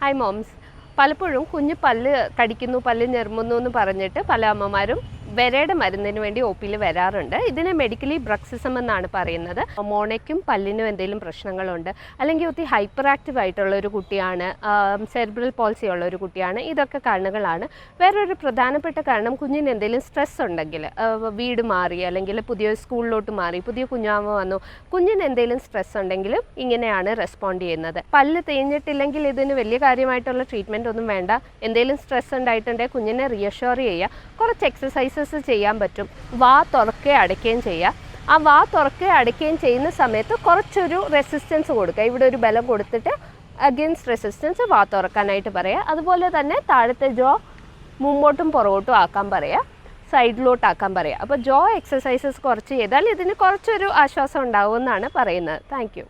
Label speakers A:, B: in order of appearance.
A: Hi moms. പലപ്പോഴും കുഞ്ഞ് പല്ല് കടിക്കുന്നു, പല്ല് ഞെരുമുന്നു എന്ന് പറഞ്ഞിട്ട് പല അമ്മമാരും വിരയുടെ മരുന്നിന് വേണ്ടി ഒ പിയിൽ വരാറുണ്ട്. ഇതിനെ മെഡിക്കലി ബ്രക്സിസം എന്നാണ് പറയുന്നത്. മോണയ്ക്കും പല്ലിനും എന്തെങ്കിലും പ്രശ്നങ്ങളുണ്ട്, അല്ലെങ്കിൽ ഒത്തിരി ഹൈപ്പർ ആക്റ്റീവ് ആയിട്ടുള്ള ഒരു കുട്ടിയാണ്, സെറിബ്രൽ പോൾസി ഉള്ള ഒരു കുട്ടിയാണ്, ഇതൊക്കെ കാരണങ്ങളാണ്. വേറൊരു പ്രധാനപ്പെട്ട കാരണം കുഞ്ഞിന് എന്തെങ്കിലും സ്ട്രെസ് ഉണ്ടെങ്കിൽ, വീട് മാറി അല്ലെങ്കിൽ പുതിയ സ്കൂളിലോട്ട് മാറി, പുതിയ കുഞ്ഞാമ്മ വന്നു, കുഞ്ഞിന് എന്തെങ്കിലും സ്ട്രെസ് ഉണ്ടെങ്കിൽ ഇങ്ങനെയാണ് റെസ്പോണ്ട് ചെയ്യുന്നത്. പല്ല് തേഞ്ഞിട്ടില്ലെങ്കിൽ ഇതിന് വലിയ കാര്യമായിട്ടുള്ള ട്രീറ്റ്മെൻറ്റ് ഒന്നും വേണ്ട. എന്തെങ്കിലും സ്ട്രെസ് ഉണ്ടായിട്ടുണ്ടെങ്കിൽ കുഞ്ഞിനെ റിയഷ്യൂർ ചെയ്യുക. കുറച്ച് എക്സസൈസസ് ചെയ്യാൻ പറ്റും. വാ തുറക്കുകയും അടയ്ക്കുകയും ചെയ്യുക. ആ വാ തുറക്കുകയും അടയ്ക്കുകയും ചെയ്യുന്ന സമയത്ത് കുറച്ചൊരു റെസിസ്റ്റൻസ് കൊടുക്കുക. ഇവിടെ ഒരു ബലം കൊടുത്തിട്ട് അഗെയിൻസ്റ്റ് റെസിസ്റ്റൻസ് വാ തുറക്കാനായിട്ട് പറയുക. അതുപോലെ തന്നെ താഴത്തെ ജോ മുമ്പോട്ടും പുറകോട്ടും ആക്കാൻ പറയുക, സൈഡിലോട്ടാക്കാൻ പറയുക. അപ്പോൾ ജോ എക്സസൈസസ് കുറച്ച് ചെയ്താൽ ഇതിന് കുറച്ചൊരു ആശ്വാസം ഉണ്ടാവുമെന്നാണ് പറയുന്നത്. Thank you.